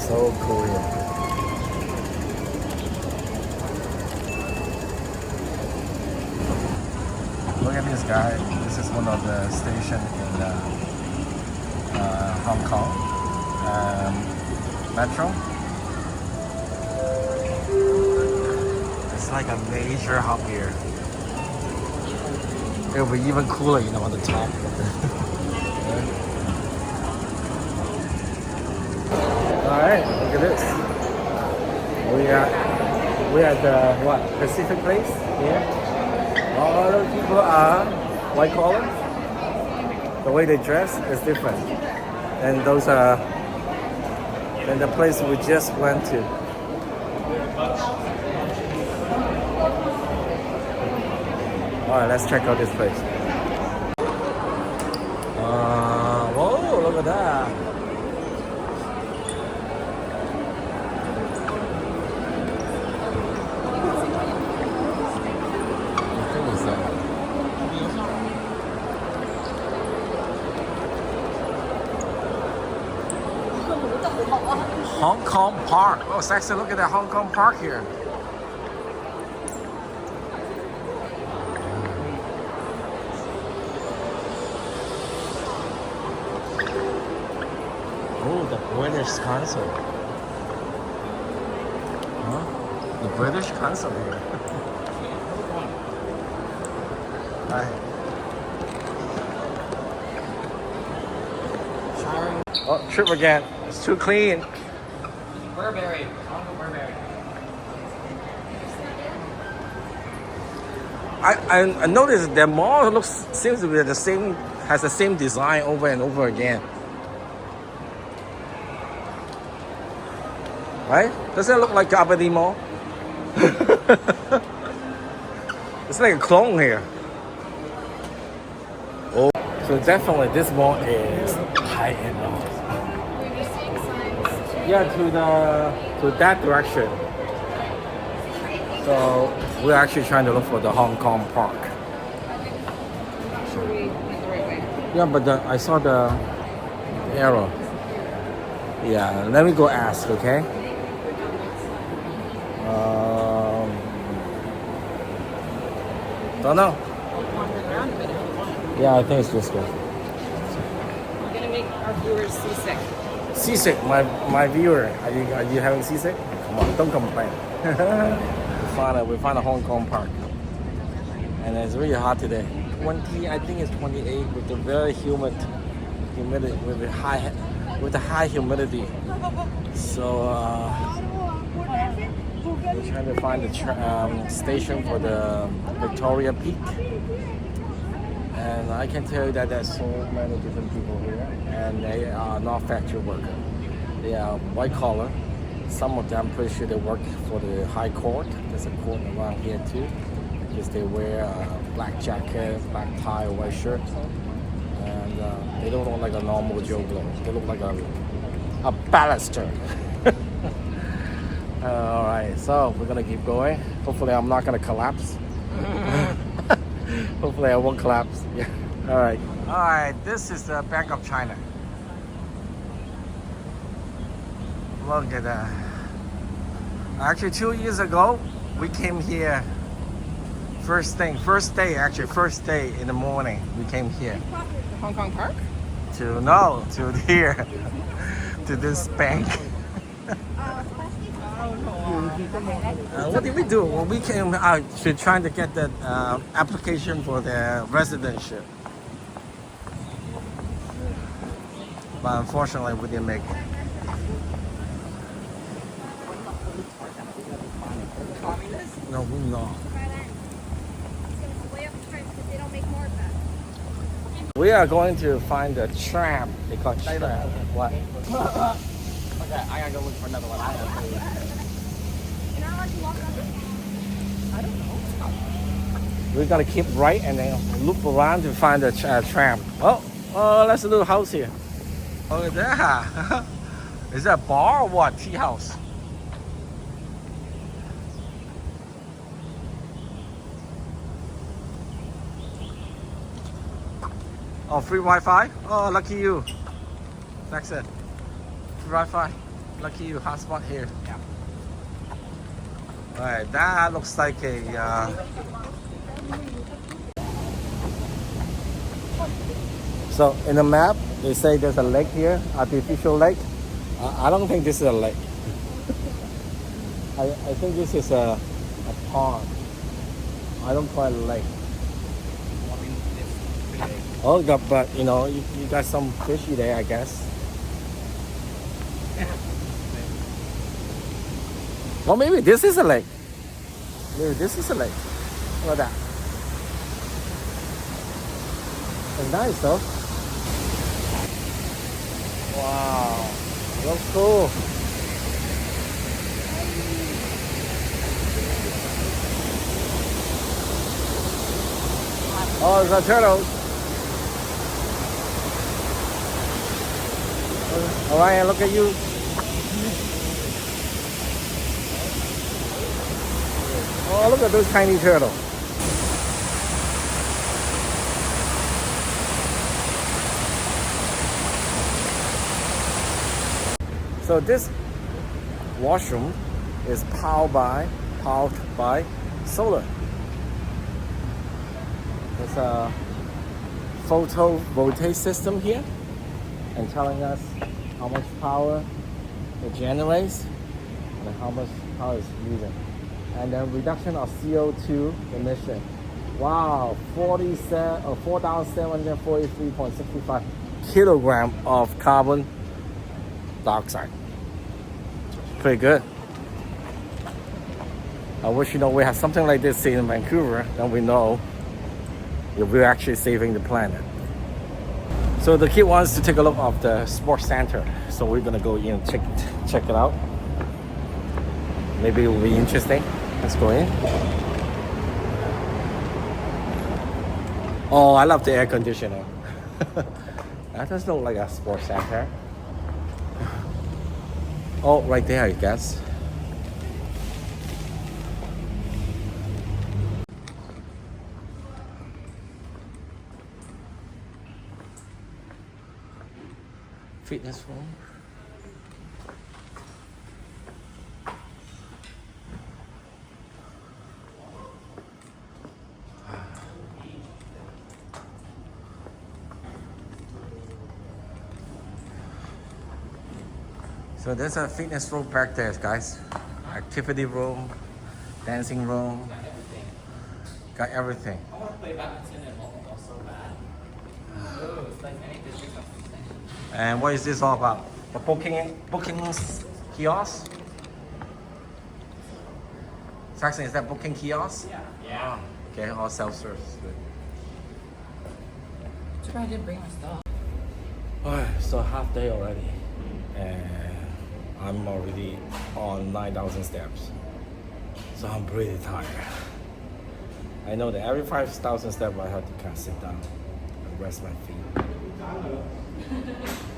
So Korean. Look at this guy. This is one of the stations in Hong Kong Metro. It's like a major hub here. It'll be even cooler, you know, on the top. Alright, look at this. We're at the what? Pacific Place here. All the people are white collar. The way they dress is different. And those are than the place we just went to. Alright, let's check out this place. Whoa, look at that. Hong Kong Park. Oh, sexy. Look at that Hong Kong Park here. Oh, the British Council. Huh? The British Council here. Hi. Oh, trip again. It's too clean. Burberry. Hong Kong Burberry. I noticed that mall seems to be the same, has the same design over and over again. Right? Doesn't it look like 𝗟𝗚𝗞𝗘 Mall? It's like a clone here. Oh, so definitely this mall is high-end mall. Yeah, to that direction. So we're actually trying to look for the Hong Kong Park. Should we went the right way? Yeah, but I saw the arrow. Yeah, let me go ask, okay? Don't know. Wander around a bit if you want. Yeah, I think it's this way. We're gonna make our viewers seasick. Seasick, my viewer. Are you having seasick? Come on, don't complain. we find a Hong Kong Park, and it's really hot today. 20, I think it's 28 with the very humidity, with the high humidity. So we're trying to find the station for the Victoria Peak. And I can tell you that there's so many different people here, and they are not factory workers. They are white collar. Some of them, I'm pretty sure they work for the High Court. There's a court around here too, because they wear a black jacket, black tie, white shirt, and they don't look like a normal Joe Blow. They look like a ballaster. All right, so we're gonna keep going. Hopefully, I'm not gonna collapse. Hopefully I won't collapse. Yeah. All right, this is the Bank of China. Look at that. Actually, 2 years ago, we came here. First day in the morning, we came here. The Hong Kong Park? To here, to this bank. What did we do? Well, we came out to trying to get the application for the residentship. But unfortunately, we didn't make it. No, we're not. We are going to find the tram. They call it tram. What? Okay, I gotta go look for another one. I don't know. We gotta keep right and then loop around to find the tram. Oh, that's a little house here. Oh, there. Is that a bar or what? Tea house. Oh, free Wi-Fi? Oh, lucky you. That's it. Free Wi-Fi. lucky you, hotspot here. Yeah. Alright, that looks like a so in the map they say there's a lake here, artificial lake. I don't think this is a lake. I think this is a pond. I don't call it a lake. Oh, but you know, you got some fishy there, I guess. Well, maybe this is a lake. Maybe this is a lake. Look at that. It's nice though. Wow, looks cool. Oh, there's a turtle. All right, look at you. Oh, look at those tiny turtles. So this washroom is powered by solar. There's a photovoltaic system here and telling us how much power it generates and how much power it's using. And then reduction of CO2 emission. Wow, 4,743.65 kilogram of carbon dioxide. Pretty good. I wish we have something like this in Vancouver, then we know if we're actually saving the planet. So the kid wants to take a look of the sports center, so we're gonna go in and check it out. Maybe it will be interesting. Let's go in. Oh, I love the air conditioner. That does look like a sports center. Oh, right there, I guess. Fitness room. So there's a fitness room back there, guys. Activity room, dancing room. Got everything. I want to play badminton and volleyball so bad. Oh, it's like any district of extension. And what is this all about? The booking kiosk? Saxon, is that booking kiosk? Yeah. Okay, all self-service. Too bad I didn't bring my stuff. Alright, so half day already. And I'm already on 9,000 steps. So I'm pretty tired. I know that every 5,000 steps I have to kind of sit down and rest my feet.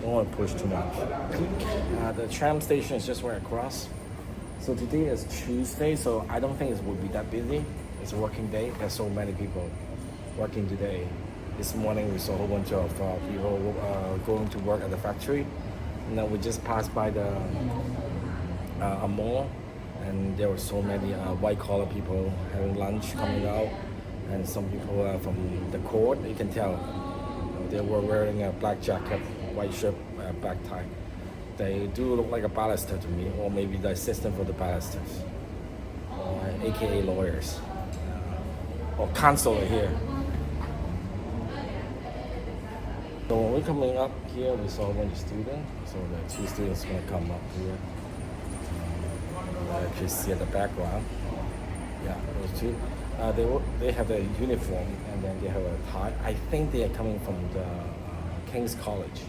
Don't want to push too much. The tram station is just right across. So today is Tuesday, so I don't think it will be that busy. It's a working day. There's so many people working today. This morning we saw a whole bunch of people going to work at the factory. And then we just passed by the a mall, and there were so many white-collar people having lunch coming out, and some people from the court. You can tell they were wearing a black jacket, white shirt, black tie. They do look like a barrister to me, or maybe the assistant for the barristers, or AKA lawyers, or counselor here. So when we're coming up here, we saw a bunch of students. So the two students are going to come up here. You can see at the background. Yeah, those two. They have a uniform and then they have a tie. I think they are coming from the King's College.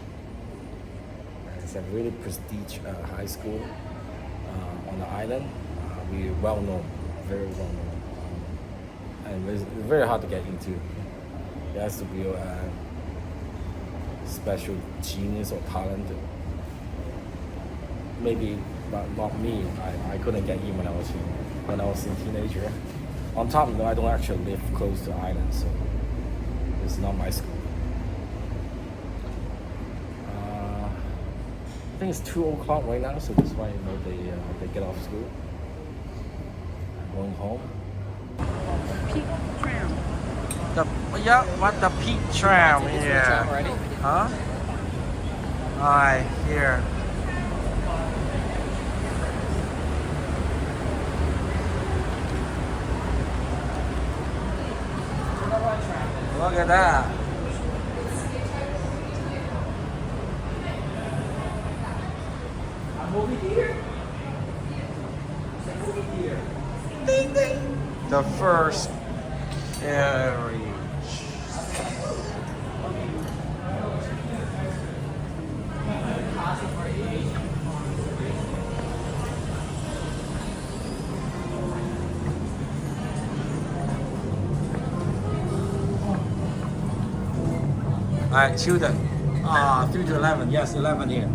It's a really prestigious high school on the island. We're well known, very well known. And it's very hard to get into. It has to be special genius or talent. Maybe, but not me. I couldn't get in when I was a teenager. On top of that, I don't actually live close to the island, so it's not my school. think it's 2 o'clock right now, so that's why they get off school. Going home. Peak Tram. What the peak tram? Tram already? Huh? Alright, here. Look at that. A movie theater? Ding ding. The first carriage. Alright, children. 3 to 11. Yes, 11 here.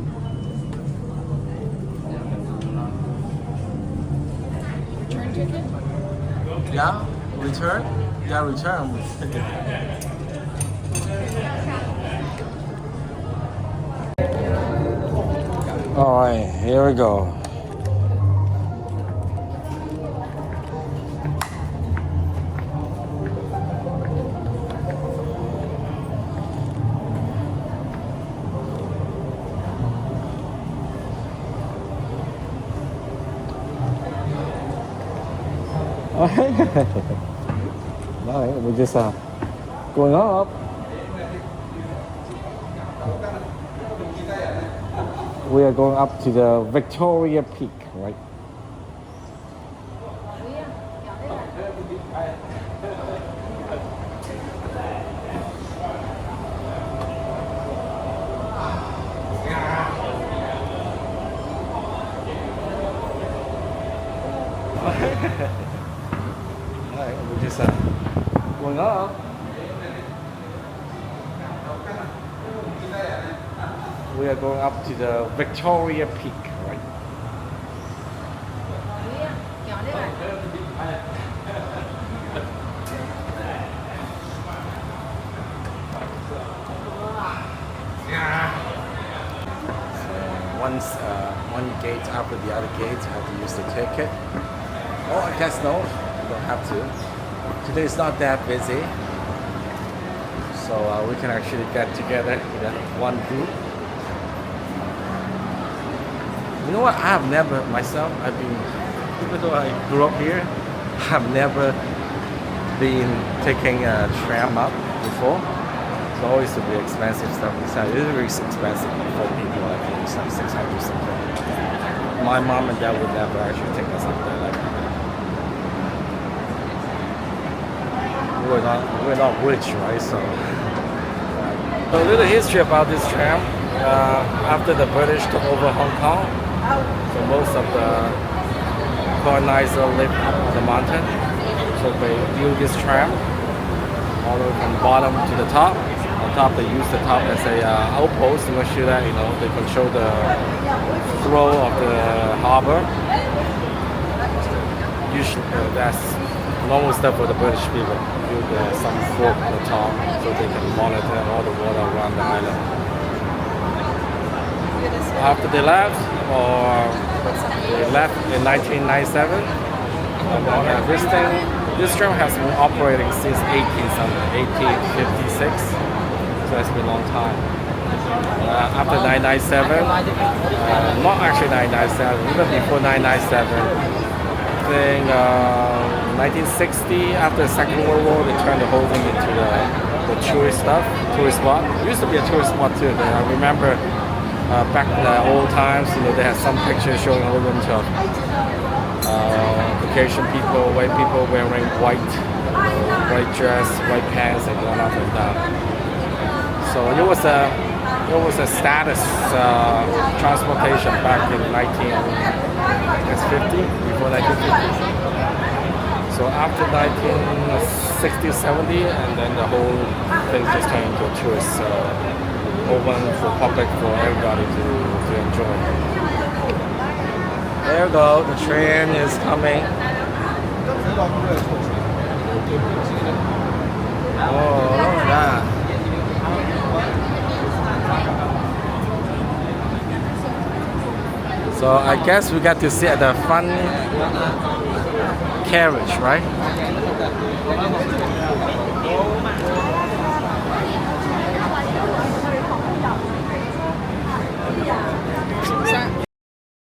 Return ticket? Yeah? Return? Yeah, return. Alright, here we go. No, we're just going up. We are going up to the Victoria Peak, right? Alright, we're just going up. We are going up to the Victoria Peak, right? One gate after the other gate, you have to use the ticket. Oh, I guess no, you don't have to. Today is not that busy, so we can actually get together in one group. You know what? I have never myself. Even though I grew up here, I've never been taking a tram up before. It's always to be expensive stuff. It is really expensive for people. I think it's like 600 something. My mom and dad would never actually take us up there. Like, we're not rich, right? So a little history about this tram. After the British took over Hong Kong, so most of the colonizer lived up on the mountain. So they built this tram all the way from the bottom to the top. On top, they use the top as a outpost to make sure that they control the flow of the harbor. Usually, that's normal stuff for the British people. Build some fort on the top so they can monitor all the water around the island. After they left, in 1997, this tram has been operating since 1856. So it's been a long time. After 997, not actually 997, even before 997, I think 1960, after the Second World War, they turned the whole thing into the tourist spot. It used to be a tourist spot too. I remember back in the old times, they had some pictures showing a whole bunch of Caucasian people, white people wearing white dress, white pants, and going up and down. So it was a status transportation back in 1950, before 1950. So after 1960, 70, and then the whole thing just turned into a tourist open for public, for everybody to enjoy. There you go, the train is coming. Oh, look at that. So I guess we got to sit at the front carriage, right?